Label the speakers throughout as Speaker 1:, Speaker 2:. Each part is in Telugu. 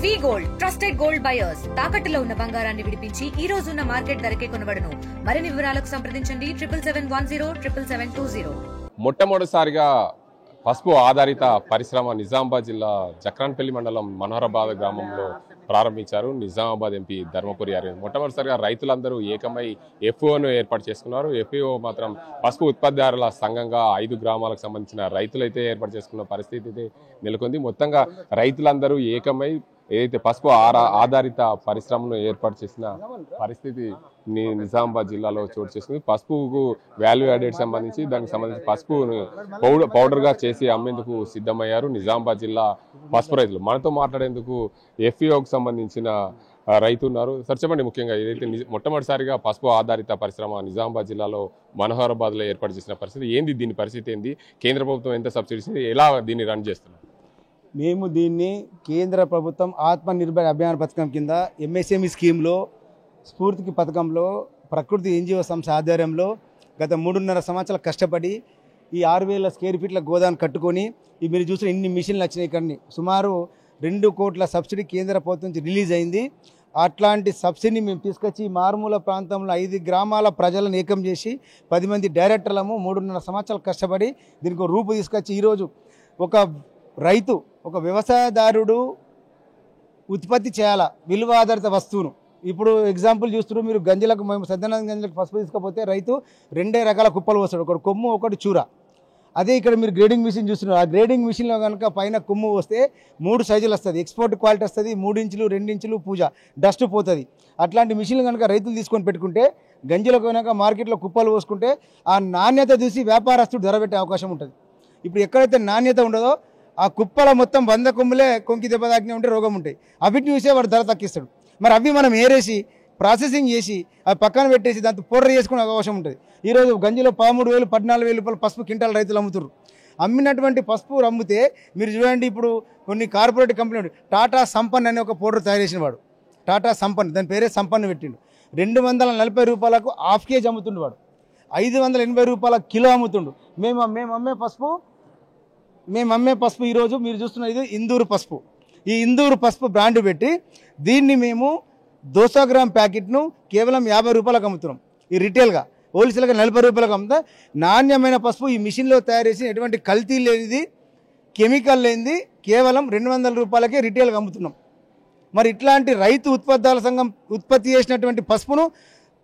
Speaker 1: వి గోల్డ్ ట్రస్టెడ్ గోల్డ్ బయర్స్ తాకట్టులో ఉన్న బంగారాన్ని విడిపించి ఈ రోజు ఉన్న మార్కెట్ ధరకే కొనబడును. మరిన్ని వివరాలకు సంప్రదించండి 77107720.
Speaker 2: మొట్టమొదటిసారిగా పసుపు ఆధారిత పరిశ్రమ నిజామాబాద్ జిల్లా జక్రాన్పల్లి మండలం మనోహరాబాద్ గ్రామంలో ప్రారంభించారు నిజామాబాద్ ఎంపీ ధర్మపురి అరవింద్. మొట్టమొదటిసారిగా రైతులందరూ ఏకమై ఎఫ్ఓను ఏర్పాటు చేసుకున్నారు. ఎఫ్ఓ మాత్రం పసుపు ఉత్పత్తిదారుల సంఘంగా 5 గ్రామాలకు సంబంధించిన రైతులైతే ఏర్పాటు చేసుకున్న పరిస్థితి అయితే నెలకొంది. మొత్తంగా రైతులందరూ ఏకమై ఏదైతే పసుపు ఆధారిత పరిశ్రమను ఏర్పాటు చేసిన పరిస్థితి నిజామాబాద్ జిల్లాలో చోటు చేసుకుంది. పసుపుకు వాల్యూ యాడెడ్ సంబంధించి దానికి సంబంధించి పసుపును పౌడర్గా చేసి అమ్మేందుకు సిద్ధమయ్యారు నిజామాబాద్ జిల్లా పసుపు రైతులు. మనతో మాట్లాడేందుకు ఎఫ్ఈఓకి సంబంధించిన రైతు ఉన్నారు. సార్ చెప్పండి, ముఖ్యంగా ఏదైతే మొట్టమొదటిసారిగా పసుపు ఆధారిత పరిశ్రమ నిజామాబాద్ జిల్లాలో మనోహరాబాద్లో ఏర్పాటు చేసిన పరిస్థితి ఏంది, దీని పరిస్థితి ఏంది, కేంద్ర ప్రభుత్వం ఎంత సబ్సిడీస్ ఎలా దీన్ని రన్ చేస్తున్నారు?
Speaker 3: మేము దీన్ని కేంద్ర ప్రభుత్వం ఆత్మనిర్భర్ అభియాన్ పథకం కింద ఎంఎస్ఎంఈ స్కీమ్లో స్ఫూర్తికి పథకంలో ప్రకృతి ఎన్జిఓ సంస్థ ఆధ్వర్యంలో గత 3.5 సంవత్సరాలు కష్టపడి ఈ 6,000 స్క్వేర్ ఫీట్ల గోదాన్ని కట్టుకొని మీరు చూసిన ఇన్ని మిషన్లు వచ్చినాయి. ఇక్కడిని సుమారు 2 కోట్ల సబ్సిడీ కేంద్ర ప్రభుత్వం నుంచి రిలీజ్ అయింది. అట్లాంటి సబ్సిడీని మేము తీసుకొచ్చి మారుమూల ప్రాంతంలో 5 గ్రామాల ప్రజలను ఏకం చేసి 10 మంది డైరెక్టర్లము 3.5 సంవత్సరాలు కష్టపడి దీనికి రూపు తీసుకొచ్చి ఈరోజు ఒక రైతు, ఒక వ్యవసాయదారుడు ఉత్పత్తి చేయాలా విలువ ఆధారిత వస్తువును. ఇప్పుడు ఎగ్జాంపుల్ చూస్తున్నారు మీరు, గంజలకు మేము సజ్జనాథ గంజలకు పసుపు తీసుకపోతే రైతు 2 రకాల కుప్పలు పోస్తాడు, ఒకటి కొమ్ము ఒకటి చూర. అదే ఇక్కడ మీరు గ్రేడింగ్ మిషన్ చూస్తున్నారు, ఆ గ్రేడింగ్ మిషన్లో కనుక పైన కొమ్ము వస్తే 3 సైజులు వస్తుంది, ఎక్స్పోర్ట్ క్వాలిటీ వస్తుంది, 3 ఇంచులు 2 ఇంచులు పూజ డస్ట్ పోతుంది. అట్లాంటి మిషన్లు కనుక రైతులు తీసుకొని పెట్టుకుంటే గంజలకు కనుక మార్కెట్లో కుప్పలు పోసుకుంటే ఆ నాణ్యత చూసి వ్యాపారస్తుడు ధర పెట్టే అవకాశం ఉంటుంది. ఇప్పుడు ఎక్కడైతే నాణ్యత ఉండదో ఆ కుప్పల మొత్తం 100 కొమ్ములే కొంకి దెబ్బ తాకినా ఉంటే రోగం ఉంటాయి, అవిటిని చూసే వాడు ధర తగ్గిస్తాడు. మరి అవి మనం ఏరేసి ప్రాసెసింగ్ చేసి అవి పక్కన పెట్టేసి దాంతో పౌడర్ చేసుకునే అవకాశం ఉంటుంది. ఈరోజు గంజిలో 13,000 14,000 రూపాయలు పసుపు క్వింటాల్ రైతులు అమ్ముతారు. అమ్మినటువంటి పసుపు అమ్మితే మీరు చూడండి, ఇప్పుడు కొన్ని కార్పొరేట్ కంపెనీ టాటా సంపన్ అనే ఒక పౌడర్ తయారు చేసిన వాడు, టాటా సంపన్, దాని పేరే సంపన్ పెట్టిండు. 240 రూపాయలకు హాఫ్ కేజీ అమ్ముతుండు వాడు, 580 రూపాయల కిలో అమ్ముతుండు. మేము అమ్మే పసుపు ఈరోజు మీరు చూస్తున్న ఇది ఇందూరు పసుపు. ఈ ఇందూరు పసుపు బ్రాండ్ పెట్టి దీన్ని మేము 200 గ్రామ్ ప్యాకెట్ను కేవలం 50 రూపాయలకు అమ్ముతున్నాం. ఈ రిటైల్గా, హోల్సేల్గా 40 రూపాయలకు అమ్ముతా. నాణ్యమైన పసుపు ఈ మిషన్లో తయారు చేసి ఎటువంటి కల్తీ లేనిది, కెమికల్ లేనిది కేవలం 200 రూపాయలకే రిటైల్గా అమ్ముతున్నాం. మరి ఇట్లాంటి రైతు ఉత్పత్తుల సంఘం ఉత్పత్తి చేసినటువంటి పసుపును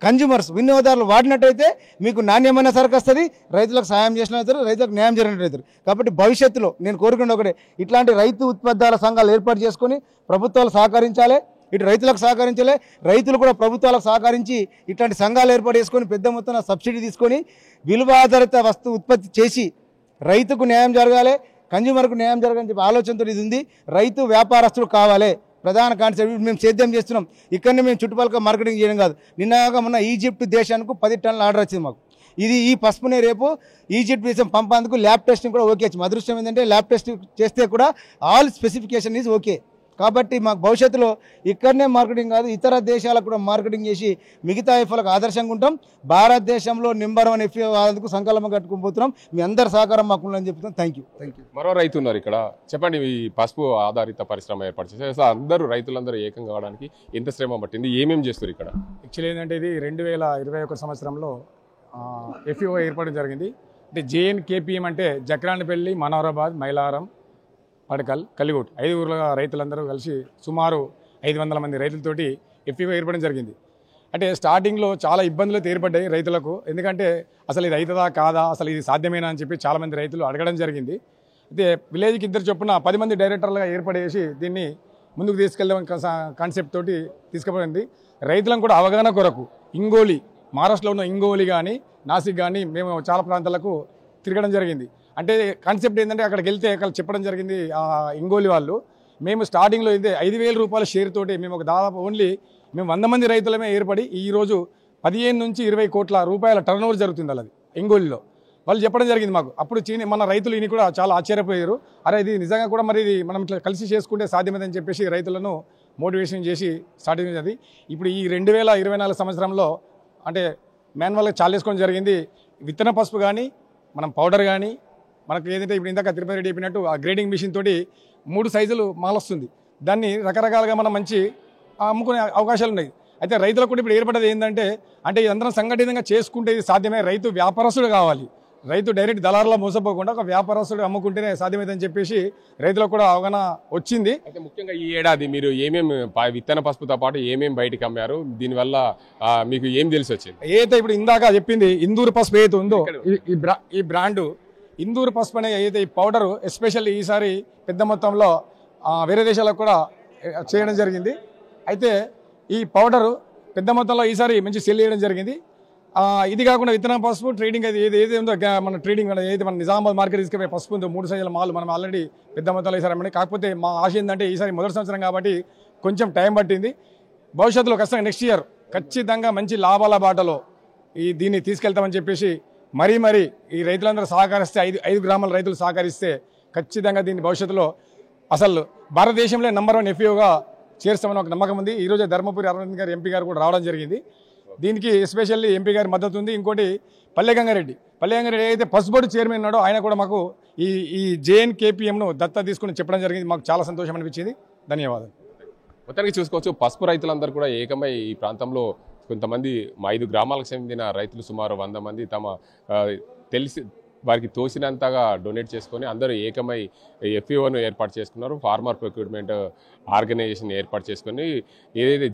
Speaker 3: కన్జ్యూమర్స్, వినియోగదారులు వాడినట్టయితే మీకు నాణ్యమైన సరుకు వస్తుంది, రైతులకు సాయం చేసిన అవుతారు, రైతులకు న్యాయం జరిగినట్టు అవుతారు. కాబట్టి భవిష్యత్తులో నేను కోరుకునే ఒకటే, ఇట్లాంటి రైతు ఉత్పత్తుల సంఘాలు ఏర్పాటు చేసుకొని ప్రభుత్వాలు సహకరించాలి, ఇటు రైతులకు సహకరించాలి, రైతులు కూడా ప్రభుత్వాలకు సహకరించి ఇట్లాంటి సంఘాలు ఏర్పాటు చేసుకొని పెద్ద మొత్తంలో సబ్సిడీ తీసుకొని విలువ ఆధారిత వస్తువు ఉత్పత్తి చేసి రైతుకు న్యాయం జరగాలి, కన్జ్యూమర్కు న్యాయం జరగాలని చెప్పి ఆలోచనతో ఇది ఉంది. రైతు వ్యాపారస్తులు కావాలి ప్రధాన కాన్సెప్ట్. మేము సేద్యం చేస్తున్నాం, ఇక్కడనే మేము చుట్టుపక్కల మార్కెటింగ్ చేయడం కాదు. నిన్నగా మొన్న ఈజిప్ట్ దేశానికి 10 టన్నుల ఆర్డర్ వచ్చింది మాకు. ఈ పసుపునే రేపు ఈజిప్ట్ దేశం పంపేందుకు ల్యాబ్ టెస్టింగ్ కూడా ఓకే వచ్చింది. అదృష్టం ఏంటంటే ల్యాబ్ టెస్ట్ చేస్తే కూడా ఆల్ స్పెసిఫికేషన్ ఈజ్ ఓకే. కాబట్టి మాకు భవిష్యత్తులో ఇక్కడనే మార్కెటింగ్ కాదు, ఇతర దేశాలకు కూడా మార్కెటింగ్ చేసి మిగతా ఎఫ్ఓలకు ఆదర్శంగా ఉంటాం. భారతదేశంలో నెంబర్ 1 ఎఫ్ఓ వాళ్ళకు సంకల్పం కట్టుకుపోతున్నాం. మీ అందరి సహకారం మాకుందని చెప్తున్నాం. Thank you.
Speaker 2: మరో రైతు ఉన్నారు ఇక్కడ, చెప్పండి, ఈ పసుపు ఆధారిత పరిశ్రమ ఏర్పాటు చేశారు, అందరూ రైతులందరూ ఏకం కావడానికి ఎంత శ్రమ పట్టింది, ఏమేమి చేస్తారు ఇక్కడ?
Speaker 4: యాక్చువల్లీ ఏంటంటే ఇది 2021 సంవత్సరంలో ఎఫ్ఓ ఏర్పడడం జరిగింది. అంటే JNKPM అంటే జక్రాన్పల్లి, మనోహరాబాద్, మైలారం, పడకల్, కలిగూట్ 5 ఊర్ల రైతులందరూ కలిసి సుమారు 500 మంది రైతులతోటి ఎఫ్ఓ ఏర్పడడం జరిగింది. అంటే స్టార్టింగ్లో చాలా ఇబ్బందులు ఏర్పడ్డాయి రైతులకు. ఎందుకంటే అసలు ఇది అవుతుందా కాదా, అసలు ఇది సాధ్యమేనా అని చెప్పి చాలామంది రైతులు అడగడం జరిగింది. అయితే విలేజ్కి 2 చొప్పున 10 మంది డైరెక్టర్లుగా ఏర్పడేసి దీన్ని ముందుకు తీసుకెళ్ళడం కాన్సెప్ట్ తోటి తీసుకుపోయింది. రైతులను కూడా అవగాహన కొరకు ఇంగోలి, మహారాష్ట్రలో ఉన్న ఇంగోలి కానీ నాసిక్ కానీ మేము చాలా ప్రాంతాలకు తిరగడం జరిగింది. అంటే కాన్సెప్ట్ ఏంటంటే అక్కడికి వెళ్తే అక్కడ చెప్పడం జరిగింది ఆ ఇంగోలి వాళ్ళు, మేము స్టార్టింగ్లో అయితే 5,000 రూపాయల షేర్ తోటి మేము ఒక దాదాపు ఓన్లీ మేము 100 మంది రైతులమే ఏర్పడి ఈరోజు 15 నుంచి 20 కోట్ల రూపాయల టర్న్ ఓవర్ జరుగుతుంది అలాది ఇంగోలిలో. వాళ్ళు చెప్పడం జరిగింది మాకు. అప్పుడు మన రైతులు ఇని కూడా చాలా ఆశ్చర్యపోయారు. అరే ఇది నిజంగా కూడా మరి ఇది మనం ఇట్లా కలిసి చేసుకుంటే సాధ్యమేదని చెప్పేసి రైతులను మోటివేషన్ చేసి స్టార్ట్ అయింది. ఇప్పుడు ఈ 2024 సంవత్సరంలో అంటే మాన్యువల్గా చాలా వేసుకోవడం జరిగింది. విత్తన పసుపు కానీ మనం పౌడర్ కానీ మనకు ఏదైతే ఇప్పుడు ఇందాక తిరుపతి రెడ్డి చెప్పినట్టు ఆ గ్రేడింగ్ మిషన్ తోటి 3 సైజులు మాలొస్తుంది. దాన్ని రకరకాలుగా మనం మంచి అమ్ముకునే అవకాశాలు ఉన్నాయి. అయితే రైతులకు కూడా ఇప్పుడు ఏర్పడేది ఏంటంటే అంటే ఇదంతా సంఘటితంగా చేసుకుంటే ఇది సాధ్యమే. రైతు వ్యాపారస్తుడు కావాలి. రైతు డైరెక్ట్ దళారులో మోసపోకుండా ఒక వ్యాపారస్తుడు అమ్ముకుంటేనే సాధ్యమైందని చెప్పేసి రైతులకు కూడా అవగాహన వచ్చింది.
Speaker 2: అయితే ముఖ్యంగా ఈ ఏడాది మీరు ఏమేమి విత్తన పసుపుతో పాటు ఏమేమి బయటకు అమ్మారు, దీనివల్ల మీకు ఏం తెలిసి వచ్చింది?
Speaker 4: ఏదైతే ఇప్పుడు ఇందాక చెప్పింది ఇందూరు పసుపు ఏదైతే ఉందో ఈ బ్రాండు ఇందూరు పసుపు అనే ఏదైతే ఈ పౌడరు ఎస్పెషల్లీ ఈసారి పెద్ద మొత్తంలో వేరే దేశాలకు కూడా చేయడం జరిగింది. అయితే ఈ పౌడరు పెద్ద మొత్తంలో ఈసారి మంచి సెల్ చేయడం జరిగింది. ఇది కాకుండా విత్తన పసుపు ట్రేడింగ్ అది ఏది ఉందో మన ట్రేడింగ్ ఏదైతే మన నిజామాబాద్ మార్కెట్ తీసుకుపోయే పసుపు ఉందో 3 సైజుల మాలు మనం ఆల్రెడీ పెద్ద మొత్తంలో ఈసారి అమ్మని. కాకపోతే మా ఆశ ఏంటంటే ఈసారి మొదటి సంవత్సరం కాబట్టి కొంచెం టైం పట్టింది. భవిష్యత్తులో ఖచ్చితంగా నెక్స్ట్ ఇయర్ ఖచ్చితంగా మంచి లాభాల బాటలో దీన్ని తీసుకెళ్తామని చెప్పేసి మరీ ఈ రైతులందరూ సహకరిస్తే 5 గ్రామాల రైతులు సహకరిస్తే ఖచ్చితంగా దీన్ని భవిష్యత్తులో అసలు భారతదేశంలో నంబర్ 1 FAOగా చేర్స్తామని ఒక నమ్మకం ఉంది. ఈరోజు ధర్మపురి అరవింద్ గారు ఎంపీ గారు కూడా రావడం జరిగింది. దీనికి ఎస్పెషల్లీ ఎంపీ గారి మద్దతు ఉంది. ఇంకోటి పల్లె గంగారెడ్డి అయితే పసుబోర్డు చైర్మన్ ఉన్నాడో ఆయన కూడా మాకు ఈ JNKPMను దత్తా తీసుకుని చెప్పడం జరిగింది. మాకు చాలా సంతోషం అనిపించింది. ధన్యవాదాలు.
Speaker 2: మొత్తానికి చూసుకోవచ్చు పసుపు రైతులందరూ కూడా ఏకమై ఈ ప్రాంతంలో కొంతమంది 5 గ్రామాలకు చెందిన రైతులు సుమారు 100 మంది తమ తెలిసి వారికి తోసినంతగా డొనేట్ చేసుకొని అందరూ ఏకమై FAOను ఏర్పాటు చేసుకున్నారు. ఫార్మర్ ప్రొక్యూర్మెంట్ ఆర్గనైజేషన్ ఏర్పాటు చేసుకొని ఏదైతే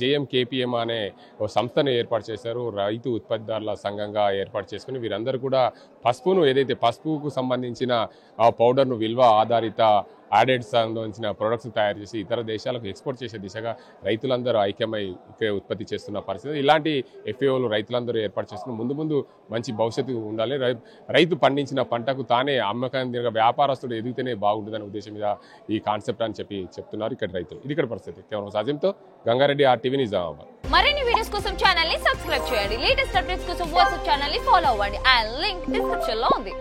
Speaker 2: JMKPM అనే సంస్థను ఏర్పాటు చేశారు, రైతు ఉత్పత్తిదారుల సంఘంగా ఏర్పాటు చేసుకుని వీరందరూ కూడా పసుపును ఏదైతే పసుపుకు సంబంధించిన పౌడర్ను విలువ ఆధారిత యాడెడ్ సంబంధించిన ప్రొడక్ట్స్ తయారు చేసి ఇతర దేశాలకు ఎక్స్పోర్ట్ చేసే దిశగా రైతులందరూ ఐక్యమై ఇక్కడ ఉత్పత్తి చేస్తున్న పరిస్థితి. ఇలాంటి FAOలు రైతులందరూ ఏర్పాటు చేసుకుని ముందు మంచి భవిష్యత్తు ఉండాలి. రైతు పండించిన పంటకు తానే అమ్మకాన్ని వ్యాపారస్తుడు ఎదిగితేనే బాగుంటుందనే ఉద్దేశం మీద ఈ కాన్సెప్ట్ అని చెప్తున్నారు ఇక్కడ రైతులు. ఇది ఇక్కడ పరిస్థితి. కేవలం సాధ్యంతో గంగారెడ్డి RTV నిజామాబాద్.
Speaker 5: మరిన్ని వీడియోస్ కోసం ఛానల్ ని సబ్స్క్రైబ్ చేయండి. లేటెస్ట్ అప్డేట్స్ కోసం వాట్సాప్ ఛానల్ ని ఫాలో అవ్వండి. ఆ లింక్ డిస్క్రిప్షన్ లో ఉంది.